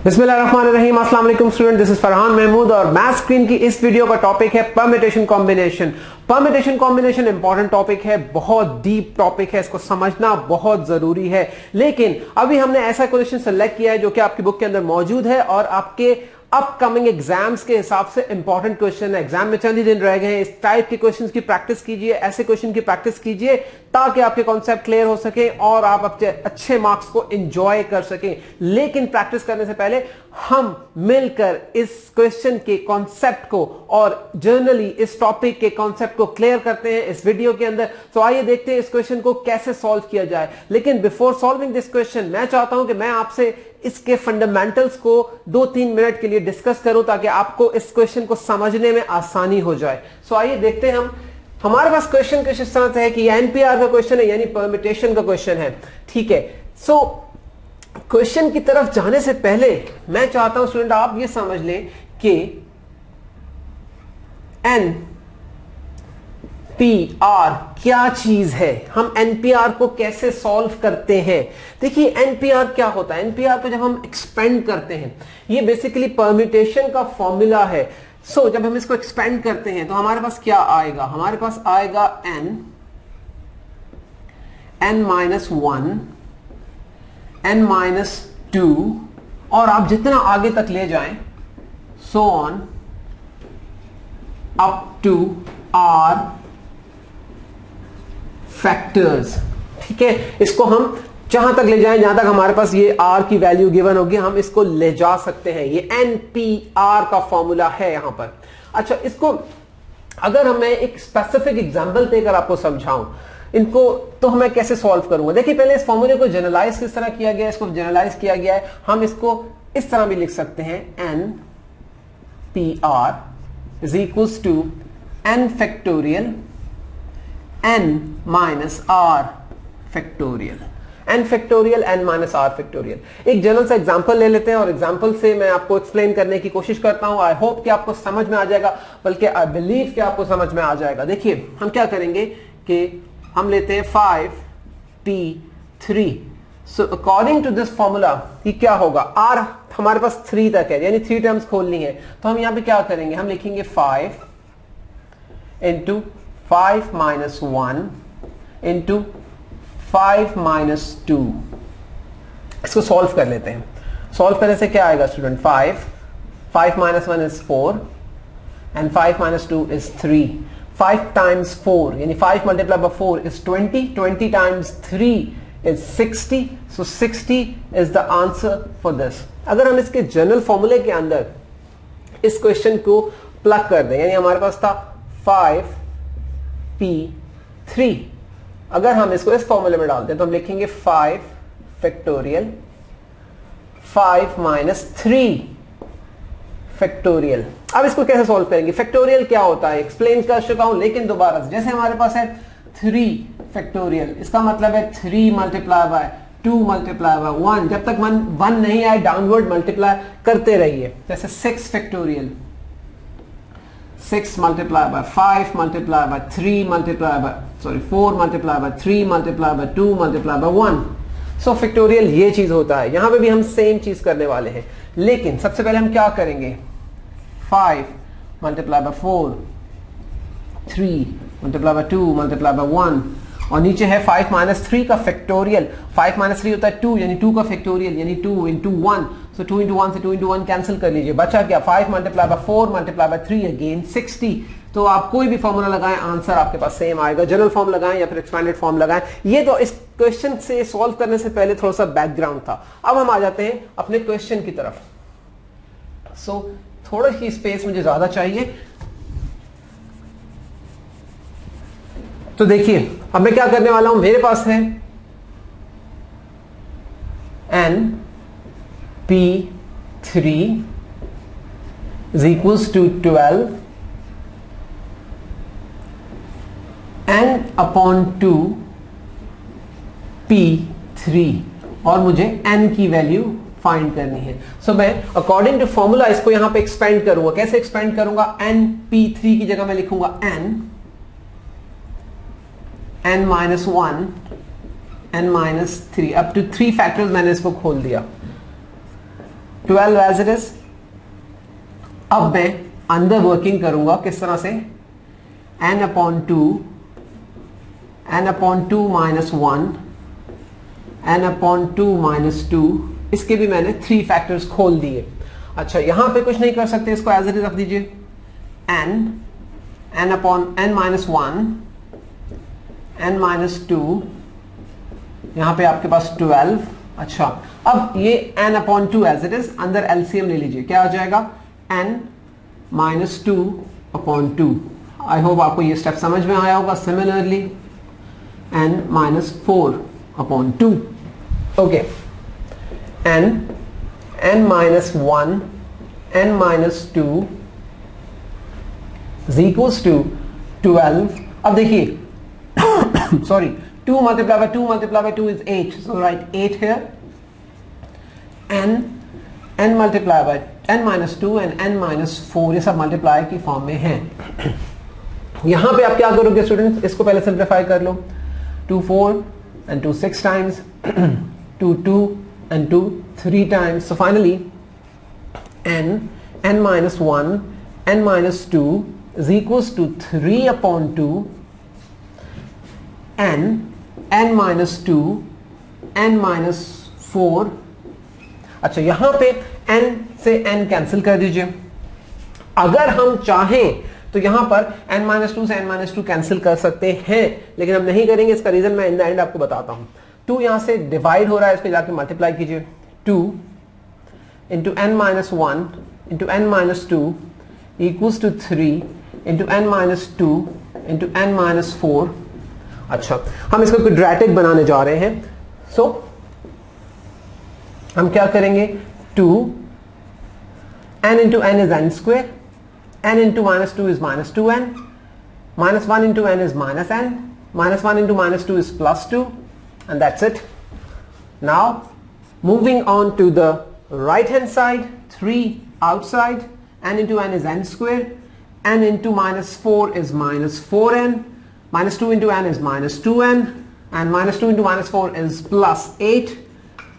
बिस्मिल्लाहिर्रहमानिर्रहीम, अस्सलाम वालेकुम student, this is Farhan Mahmood और मैथ स्क्रीन की इस वीडियो का टॉपिक है permutation combination. Permutation combination important topic है, बहुत डीप टॉपिक है, इसको समझना बहुत जरूरी है। लेकिन अभी हमने ऐसा क्वेश्चन सेलेक्ट किया है जो कि आपकी बुक के अंदर मौजूद है और आपके अपकमिंग एग्जाम्स के हिसाब से इंपॉर्टेंट क्वेश्चन है। एग्जाम में चंद ही दिन रह गए हैं, इस टाइप के क्वेश्चंस की प्रैक्टिस कीजिए, ऐसे क्वेश्चन की प्रैक्टिस कीजिए ताकि आपके कॉन्सेप्ट क्लियर हो सके और आप अपने अच्छे मार्क्स को एंजॉय कर सकें। लेकिन प्रैक्टिस करने से पहले हम मिलकर इस क्वेश्चन के कॉन्सेप्ट को और जनरली इस टॉपिक के कॉन्सेप्ट को क्लियर करते हैं इस वीडियो के अंदर। तो आइए देखते हैं इस क्वेश्चन को कैसे सॉल्व किया जाए। लेकिन बिफोर सॉल्विंग दिस क्वेश्चन मैं चाहता हूं कि मैं आपसे इसके फंडामेंटल्स को 2-3 मिनट के लिए डिस्कस करूं ताकि आपको इस क्वेश्चन को समझने में आसानी हो जाए। सो आइए देखते हैं हमारे पास क्वेश्चन कुछ इस तरह से है कि एनपीआर का क्वेश्चन है, यानी परम्यूटेशन का क्वेश्चन है। ठीक है, सो क्वेश्चन की तरफ जाने से पहले मैं चाहता हूं स्टूडेंट आप ये समझ लें कि एनपीआर क्या चीज है, हम एनपीआर को कैसे सॉल्व करते हैं। देखिए एनपीआर क्या होता है, एनपीआर को जब हम एक्सपेंड करते हैं, ये बेसिकली परम्यूटेशन का फॉर्मूला है। सो जब हम इसको एक्सपेंड करते हैं तो हमारे पास क्या आएगा, हमारे पास आएगा n-1 n-2 और आप जितना आगे तक ले जाएं so on up to r factors. ठीक है, इसको हम जहां तक ले जाएं, जहां तक हमारे पास ये r की वैल्यू गिवन होगी हम इसको ले जा सकते हैं। ये npr का फॉर्मूला है यहां पर। अच्छा, इसको अगर मैं एक स्पेसिफिक एग्जांपल देकर आपको समझाऊं इनको तो मैं कैसे सॉल्व करूंगा। देखिए पहले इस फॉर्मूले को जनरलाइज किस तरह किया गया है, इसको जनरलाइज किया गया है, हम इसको इस तरह भी लिख सकते हैं npr is equals to n factorial n minus r factorial, n factorial n minus r factorial. एक जनरल सा एग्जांपल ले लेते हैं और एग्जांपल से मैं आपको एक्सप्लेन करने की कोशिश करता हूं। आई होप कि आपको समझ में आ जाएगा, बल्कि आई बिलीव कि आपको समझ में आ जाएगा। देखिए हम क्या करेंगे कि हम लेते हैं 5p3। So according to this formula ये क्या होगा, r हमारे पास 3 तक है, यानी 3 टर्म्स खोलनी है। तो हम यहां पे क्या करेंगे, हम लिखेंगे 5 इंटू 5 माइनस 1 इंटू 5 माइनस 2। इसको सॉल्व कर लेते हैं। सॉल्व करने से क्या आएगा student, 5 minus 1 is 4 and 5 minus 2 is 3। 5 times 4 यानी 5 multiplied by 4 is 20, 20 times 3 is 60, so 60 is the answer for this। अगर हम इसके जनरल फॉर्मूले के अंदर इस क्वेश्चन को प्लग कर दें, यानी हमारे पास था 5p3, अगर हम इसको इस फॉर्मूले में डालते हैं तो हम लिखेंगे 5 फैक्टोरियल 5 माइनस 3 फैक्टोरियल। अब इसको कैसे सॉल्व करेंगे, फैक्टोरियल क्या होता है एक्सप्लेन कर चुका हूं, लेकिन दोबारा जैसे हमारे पास है 3 फैक्टोरियल, इसका मतलब है 3 मल्टीप्लाई बाय 2 मल्टीप्लाई बाय 1, जब तक 1 नहीं आए डाउनवर्ड मल्टीप्लाई करते रहिए। जैसे 6 factorial 6 multiply by 5 multiply by 3 multiply by 4 multiply by 3 multiply by 2 multiply by 1। So factorial ये चीज होता है। यहां पे भी हम सेम चीज करने वाले हैं, लेकिन सबसे पहले हम क्या करेंगे, 5 multiply by 4, 3 multiply by 2 multiply by 1 और नीचे है 5 माइनस 3 का फैक्टोरियल। 5 माइनस 3 होता है 2, यानी 2 का फैक्टोरियल यानी 2 इंटू 1। सो 2 इंटू 1 से 2 इंटू 1 कैंसिल कर लीजिए, बचा क्या 5 multiply by 4 multiply by 3 again 60। तो आप कोई भी फॉर्मूला लगाएं आंसर आपके पास सेम आएगा, जनरल फॉर्म लगाएं या फिर एक्सपेंडेड फॉर्म लगाएं। ये तो इस क्वेश्चन से सॉल्व करने से पहले थोड़ा सा बैकग्राउंड था। अब हम आ जाते हैं अपने क्वेश्चन की तरफ। सो थोड़ा ही स्पेस मुझे ज्यादा चाहिए, तो देखिए अब मैं क्या करने वाला हूं, मेरे पास है np3 is equals to 12 n upon 2 p3 और मुझे n की वैल्यू फाइंड करनी है। सो मैं अकॉर्डिंग टू फॉर्मूला इसको यहां पे एक्सपेंड करूंगा। कैसे एक्सपेंड करूंगा, np3 की जगह मैं लिखूंगा n minus 1 n minus 3 up to 3 factors मैंने इसको खोल दिया। 12 एज इट इज। अब मैं अंदर वर्किंग करूंगा किस तरह से, n upon 2 minus 1, n upon 2 minus 2, इसके भी मैंने 3 फैक्टर्स खोल दिए। अच्छा यहां पे कुछ नहीं कर सकते, इसको एज इट इज रख दीजिए, n upon n minus 1, n minus 2, यहां पे आपके पास 12। अच्छा अब ये n upon 2 as it is, अंदर एलसीएम ले लीजिए, क्या हो जाएगा, n minus 2 upon 2। I hope आपको ये स्टेप समझ में आया होगा। Similarly n minus 4 upon 2। Okay, n minus 1, n minus 2 is equals to 12। अब देखिए sorry, 2 multiplied by 2 multiplied by 2 is 8, so write 8 here। n multiplied by n minus 2 and n minus 4 ये सब मल्टीप्लाई की form में है। यहां पे आप क्या करोगे स्टूडेंट्स, इसको पहले सिंप्लीफाई कर लो, 2 4 and 2 6 times, 2 2 and 2 3 times, so finally n minus 1, n minus 2 is equals to 3 upon 2 n minus 2, n minus 4। अच्छा यहां पे n से n कैंसिल कर दीजिए। अगर हम चाहें तो यहां पर n माइनस 2 से n माइनस 2 कैंसिल कर सकते हैं, लेकिन हम नहीं करेंगे। इसका रीजन मैं इन द एंड आपको बताता हूं। 2 यहां से डिवाइड हो रहा है, इस पे जाके मल्टीप्लाई कीजिए, 2 into n minus 1 into n minus 2 equals to 3 into n minus 2 into n minus 4। अच्छा हम इसको क्वाड्रेटिक बनाने जा रहे हैं, सो हम क्या करेंगे, 2 n into n is n square, n into minus 2 is minus 2n, minus 1 into n is minus n, minus 1 into minus 2 is plus 2, and that's it. Now moving on to the right hand side, 3 outside, n into n is n square, n into minus 4 is minus 4n, minus 2 into n is minus 2n, and minus 2 into minus 4 is plus 8,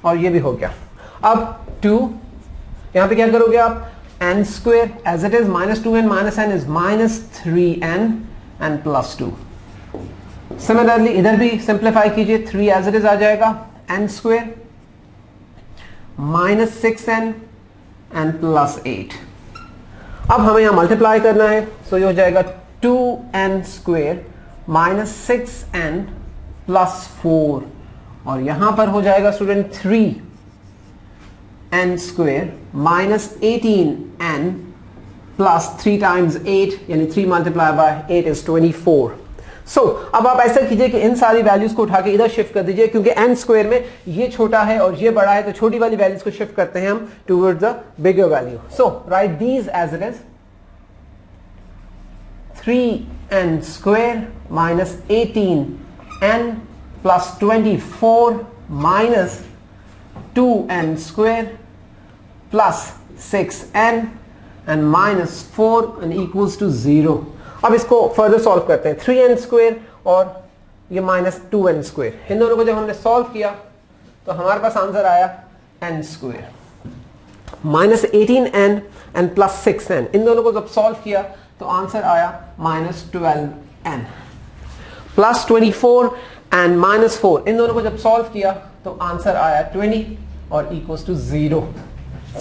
और ये भी हो गया। अब 2 यहां पे क्या करोगे आप, n square as it is, minus 2n minus n is minus 3n and plus 2। Similarly इधर भी सिंप्लीफाई कीजिए, 3 एज इट इज आ जाएगा, n square minus 6n and plus 8। अब हमें यहां मल्टीप्लाई करना है, सो ये हो जाएगा 2n square minus 6n plus 4, और यहां पर हो जाएगा student 3n square minus 18n plus 3 times 8, यानी 3 मल्टीप्लाई बाय 8 इज 24। सो अब आप ऐसा कीजिए कि इन सारी वैल्यूज को उठा के इधर शिफ्ट कर दीजिए, क्योंकि n स्क्वायर में ये छोटा है और ये बड़ा है, तो छोटी वाली वैल्यूज को शिफ्ट करते हैं हम towards the bigger value. So write these as it is, 3n square minus 18n plus 24 minus 2n square plus 6n and minus 4 and equals to 0। अब इसको फर्दर सॉल्व करते हैं, 3n स्क्वेयर और ये माइनस 2n स्क्वेयर, इन दोनों को जब हमने सॉल्व किया तो हमारे पास आंसर आया n square minus 18n and plus 6n। इन दोनों को जब सॉल्व किया तो आंसर आया minus 12n plus 24 and minus 4। इन दोनों को जब सॉल्व किया तो आंसर आया 20 और इक्वल्स टू 0।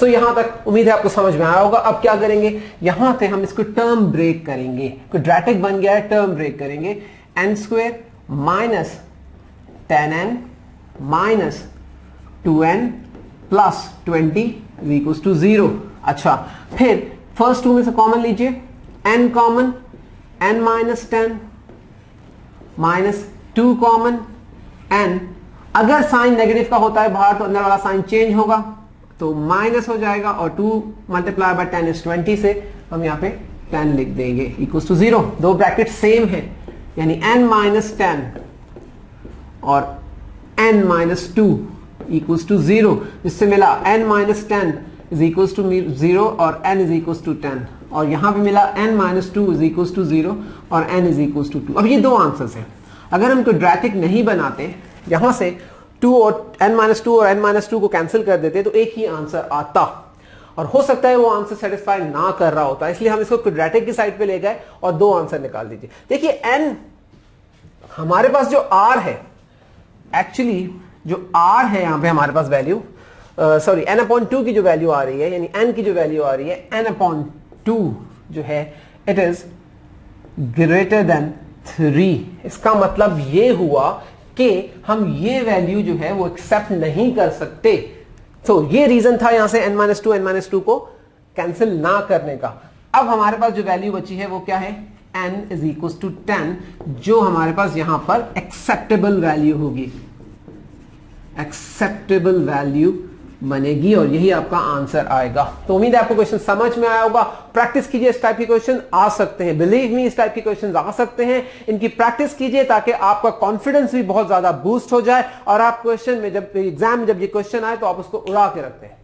सो यहां तक उम्मीद है आपको समझ में आया होगा। अब क्या करेंगे, यहां से हम इसको टर्म ब्रेक करेंगे, क्वाड्रेटिक बन गया है, टर्म ब्रेक करेंगे, n square minus 10n minus 2n plus 20 equals to 0। अच्छा फिर फर्स्ट 2 में से कॉमन लीजिए, n common, n minus 10 minus 2 common, n अगर साइन नेगेटिव का होता है बाहर तो अंदर वाला साइन चेंज होगा तो माइनस हो जाएगा, और 2 मल्टीप्लाई बाय 10 इज 20 से हम यहाँ पे 10 लिख देंगे इक्वल्स टू 0। दो ब्रैकेट सेम है, यानी n माइनस 10 और n माइनस 2 इक्वल्स टू 0, जिससे मिला n minus 10 is equals to 0 और n इज इक्वल्स टू 10, और यहां पे मिला n minus 2 is equals to 0 और n इज इक्वल्स टू 2। अब ये दो आंसर्स हैं। अगर हम क्वाड्रेटिक नहीं बनाते, यहां से 2 और n माइनस 2 और n माइनस 2 को कैंसिल कर देते तो एक ही आंसर आता, और हो सकता है वो आंसर सेटिस्फाई ना कर रहा होता, इसलिए हम इसको क्वाड्रेटिक की साइड पे ले गए और 2 आंसर निकाल दीजिए। देखिए n हमारे पास जो r है, एक्चुअली जो r है यहां पे हमारे पास वैल्यू सॉरी n/2 की जो वैल्यू आ रही है, यानी n की जो वैल्यू आ रही है n/2 जो है इट इज ग्रेटर देन 3। इसका मतलब ये हुआ कि हम ये वैल्यू जो है वो एक्सेप्ट नहीं कर सकते। तो ये रीजन था यहां से n-2 को कैंसिल ना करने का। अब हमारे पास जो वैल्यू बची है वो क्या है, n = 10, जो हमारे पास यहां पर एक्सेप्टेबल वैल्यू होगी, एक्सेप्टेबल वैल्यू बनेगी और यही आपका आंसर आएगा। तो उम्मीद है आपको क्वेश्चन समझ में आया होगा। प्रैक्टिस कीजिए, इस टाइप के क्वेश्चन आ सकते हैं, बिलीव मी इस टाइप के क्वेश्चन आ सकते हैं। इनकी प्रैक्टिस कीजिए ताकि आपका कॉन्फिडेंस भी बहुत ज्यादा बूस्ट हो जाए और आप क्वेश्चन में जब एग्जाम में जब ये क्वेश्चन आए तो आप उसको उड़ा के रखते हैं।